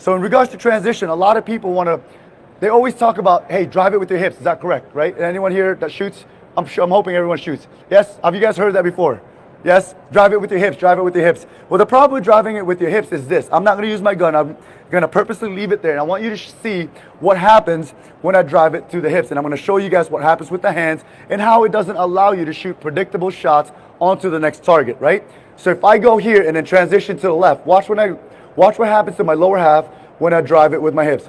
So in regards to transition, a lot of people they always talk about, hey, drive it with your hips. Is that correct, right? Anyone here that shoots? I'm hoping everyone shoots. Yes? Have you guys heard that before? Yes? Drive it with your hips, drive it with your hips. Well, the problem with driving it with your hips is this. I'm not going to use my gun. I'm going to purposely leave it there. And I want you to see what happens when I drive it through the hips. And I'm going to show you guys what happens with the hands and how it doesn't allow you to shoot predictable shots onto the next target, right? So if I go here and then transition to the left, watch what happens to my lower half when I drive it with my hips,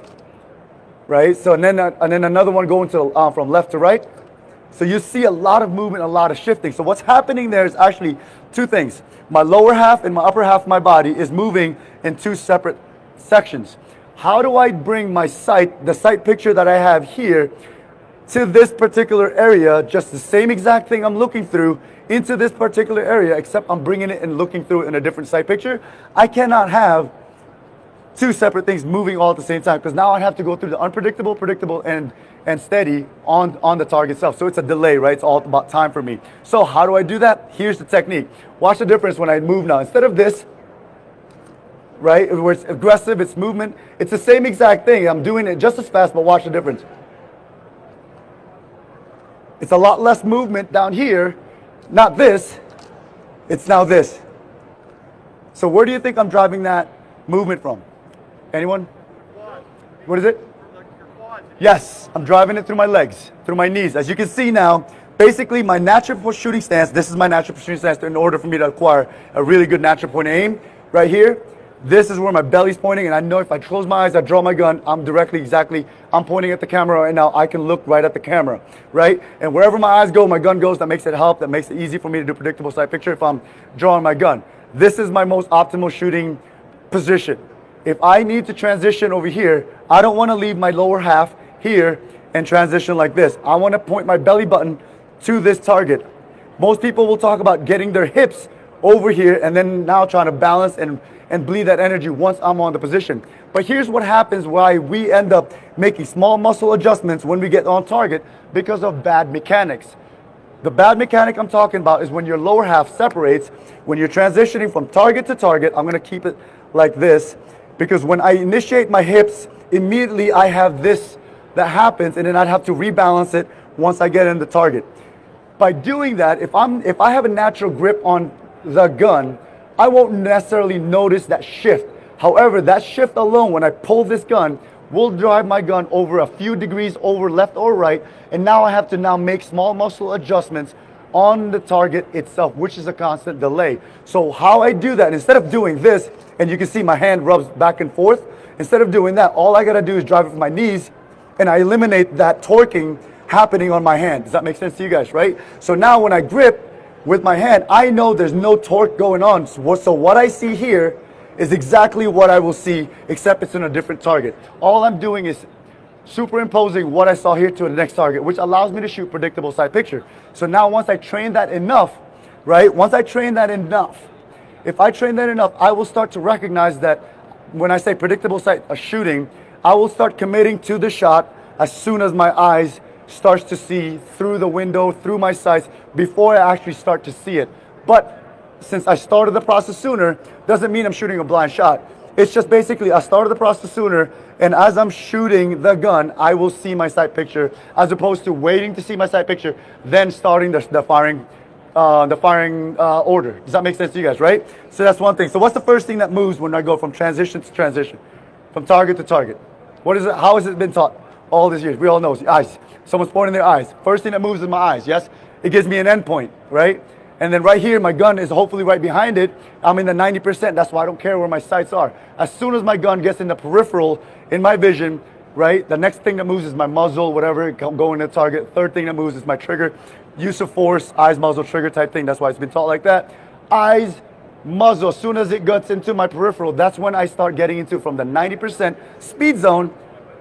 right? So and then another one going to from left to right. So you see a lot of movement, a lot of shifting. So what's happening there is actually two things. My lower half and my upper half of my body is moving in two separate sections. How do I bring my sight, the sight picture that I have here, to this particular area, just the same exact thing I'm looking through, into this particular area, except I'm bringing it and looking through it in a different sight picture? I cannot have two separate things moving all at the same time, because now I have to go through the unpredictable, predictable, and steady on the target itself. So it's a delay, right? It's all about time for me. So how do I do that? Here's the technique. Watch the difference when I move now. Instead of this, right, where it's aggressive, it's movement, it's the same exact thing. I'm doing it just as fast, but watch the difference. It's a lot less movement down here. Not this, it's now this. So where do you think I'm driving that movement from? Anyone? What is it? Yes, I'm driving it through my legs, through my knees. As you can see now, basically my natural shooting stance, this is my natural shooting stance in order for me to acquire a really good natural point aim. Right here, this is where my belly's pointing, and I know if I close my eyes, I draw my gun, I'm pointing at the camera right now. I can look right at the camera, right? And wherever my eyes go, my gun goes. That makes it help. That makes it easy for me to do predictable sight picture if I'm drawing my gun. This is my most optimal shooting position. If I need to transition over here, I don't want to leave my lower half here and transition like this. I want to point my belly button to this target. Most people will talk about getting their hips over here and then now trying to balance and bleed that energy once I'm on the position. But here's what happens why we end up making small muscle adjustments when we get on target because of bad mechanics. The bad mechanic I'm talking about is when your lower half separates, when you're transitioning from target to target. I'm going to keep it like this because when I initiate my hips, immediately I have this that happens, and then I'd have to rebalance it once I get in the target. By doing that, if I have a natural grip on the gun, I won't necessarily notice that shift. However, that shift alone, when I pull this gun, will drive my gun over a few degrees over left or right, and now I have to make small muscle adjustments on the target itself, which is a constant delay. So how I do that, instead of doing this, and you can see my hand rubs back and forth, instead of doing that, all I gotta do is drive it with my knees, and I eliminate that torquing happening on my hand. Does that make sense to you guys, right? So now when I grip with my hand, I know there's no torque going on. So what I see here is exactly what I will see, except it's in a different target. All I'm doing is superimposing what I saw here to the next target, which allows me to shoot predictable sight picture. So now once I train that enough, right? If I train that enough, I will start to recognize that when I say predictable sight shooting, I will start committing to the shot as soon as my eyes starts to see through the window, through my sights, before I actually start to see it. But since I started the process sooner, doesn't mean I'm shooting a blind shot. It's just basically I started the process sooner, and as I'm shooting the gun, I will see my sight picture, as opposed to waiting to see my sight picture, then starting the firing order. Does that make sense to you guys, right? So that's one thing. So what's the first thing that moves when I go from transition to transition, from target to target? What is it? How has it been taught all these years? We all know, eyes. Someone's pointing their eyes. First thing that moves is my eyes, yes? It gives me an end point, right? And then right here, my gun is hopefully right behind it. I'm in the 90%. That's why I don't care where my sights are. As soon as my gun gets in the peripheral, in my vision, right? The next thing that moves is my muzzle, whatever, going to the target. Third thing that moves is my trigger. Use of force, eyes, muzzle, trigger type thing. That's why it's been taught like that. Eyes, muzzle, as soon as it gets into my peripheral, that's when I start getting into from the 90% speed zone.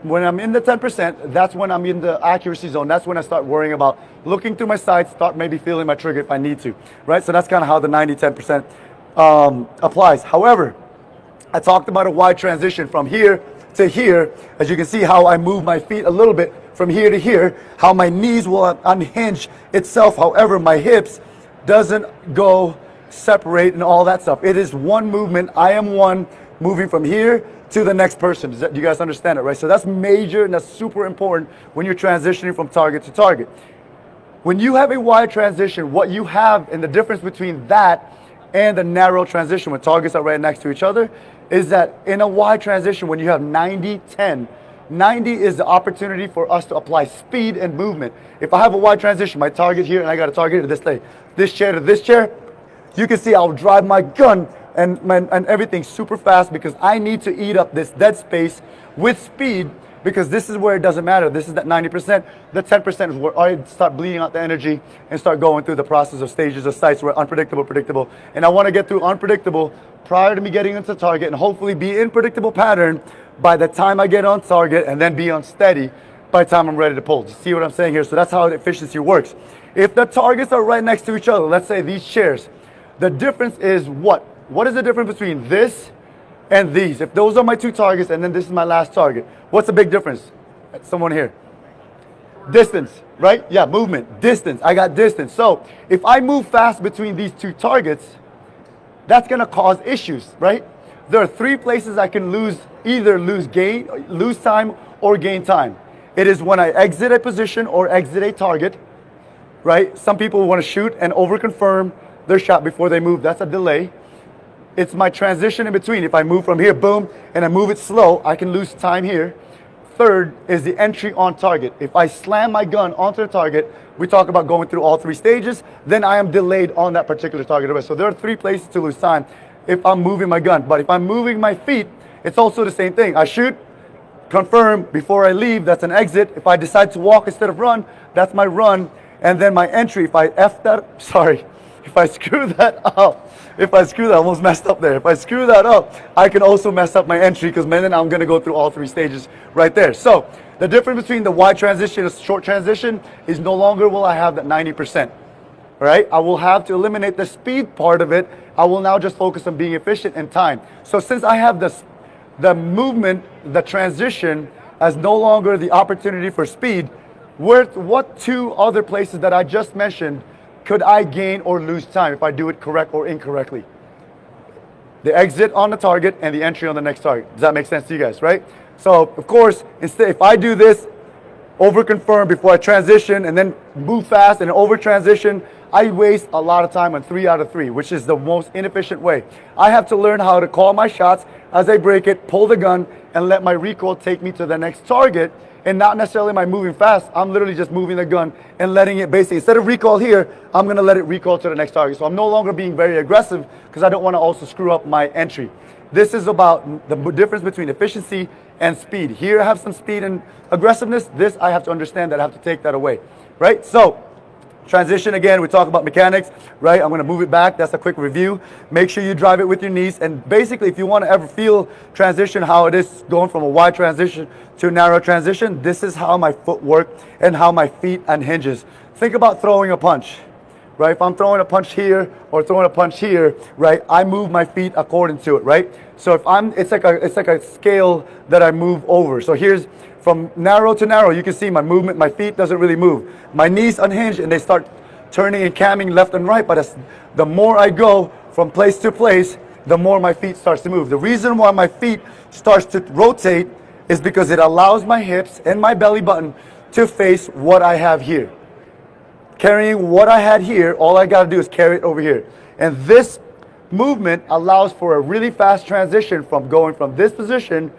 When I'm in the 10%, that's when I'm in the accuracy zone. That's when I start worrying about looking through my sights, start maybe feeling my trigger if I need to, right? So that's kind of how the 90-10% applies. However, I talked about a wide transition from here to here. As you can see how I move my feet a little bit from here to here, how my knees will unhinge itself. However, my hips doesn't go separate and all that stuff. It is one movement. I am one moving from here to the next person. Do you guys understand it, right? So that's major and that's super important when you're transitioning from target to target. When you have a wide transition, what you have and the difference between that and the narrow transition when targets are right next to each other is that in a wide transition, when you have 90-10, 90 is the opportunity for us to apply speed and movement. If I have a wide transition, my target here and I got a target to this chair to this chair, you can see I'll drive my gun and everything super fast because I need to eat up this dead space with speed, because this is where it doesn't matter. This is that 90%. The 10% is where I start bleeding out the energy and start going through the process of stages of sites where unpredictable, predictable. And I want to get through unpredictable prior to me getting into target and hopefully be in predictable pattern by the time I get on target and then be on steady by the time I'm ready to pull. Do you see what I'm saying here? So that's how the efficiency works. If the targets are right next to each other, let's say these chairs, the difference is what? What is the difference between this and these? If those are my two targets and then this is my last target, what's the big difference? Someone here. Distance, right? Yeah, movement, distance. I got distance. So if I move fast between these two targets, that's going to cause issues, right? There are three places I can either lose time or gain time. It is when I exit a position or exit a target, right? Some people want to shoot and over-confirm their shot before they move. That's a delay. It's my transition in between. If I move from here, boom, and I move it slow, I can lose time here. Third is the entry on target. If I slam my gun onto the target, we talk about going through all three stages, then I am delayed on that particular target. So there are three places to lose time if I'm moving my gun. But if I'm moving my feet, it's also the same thing. I shoot, confirm before I leave, that's an exit. If I decide to walk instead of run, that's my run. And then my entry, if I screw that up, I almost messed up there. If I screw that up, I can also mess up my entry because then I'm going to go through all three stages right there. So the difference between the wide transition and short transition is no longer will I have that 90%. All right? I will have to eliminate the speed part of it. I will now just focus on being efficient in time. So since I have the movement, the transition as no longer the opportunity for speed, what two other places that I just mentioned could I gain or lose time if I do it correct or incorrectly? The exit on the target and the entry on the next target. Does that make sense to you guys, right? So, of course, instead, if I do this, over-confirm before I transition and then move fast and over-transition, I waste a lot of time on 3 out of 3, which is the most inefficient way. I have to learn how to call my shots as I break it, pull the gun, and let my recoil take me to the next target. And not necessarily my moving fast, I'm literally just moving the gun and letting it basically, instead of recoil here, I'm gonna let it recoil to the next target. So I'm no longer being very aggressive because I don't wanna also screw up my entry. This is about the difference between efficiency and speed. Here I have some speed and aggressiveness. This I have to understand that I have to take that away, right? So transition again, we talk about mechanics, right? I'm gonna move it back, that's a quick review. Make sure you drive it with your knees, and basically if you wanna ever feel transition, how it is going from a wide transition to a narrow transition, this is how my foot work and how my feet unhinges. Think about throwing a punch, right? If I'm throwing a punch here or throwing a punch here, right? I move my feet according to it, right? So if it's like a scale that I move over. So here's from narrow to narrow, you can see my movement, my feet doesn't really move. My knees unhinge and they start turning and camming left and right, but the more I go from place to place, the more my feet starts to move. The reason why my feet starts to rotate is because it allows my hips and my belly button to face what I have here. Carrying what I had here, all I gotta do is carry it over here. And this movement allows for a really fast transition from going from this position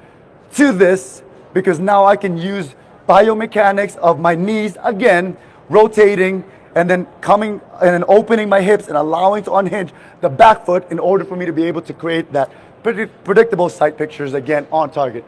to this, because now I can use biomechanics of my knees again, rotating and then coming and then opening my hips and allowing to unhinge the back foot in order for me to be able to create that predictable sight pictures again on target.